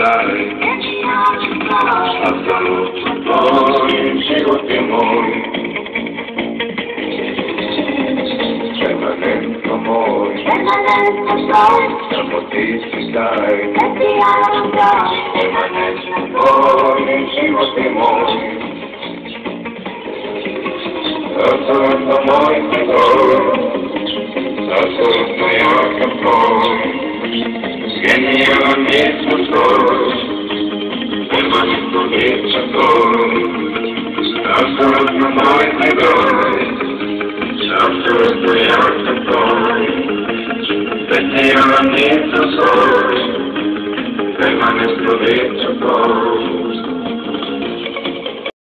daj. Apsolutno tvoj, život je moj. Permanentno moj. Samo ti si taj. Permanentno tvoj, život je moj. Apsolutno moj si tvoj. Apsolutno ja sam tvoj. Genijalan je smo tvoj. Permanentno vječa tvoj. Apsolutno moj si tvoj. Apsolutno ja sam tvoj. Genijalan je smo tvoj. Permanentno vječa tvoj.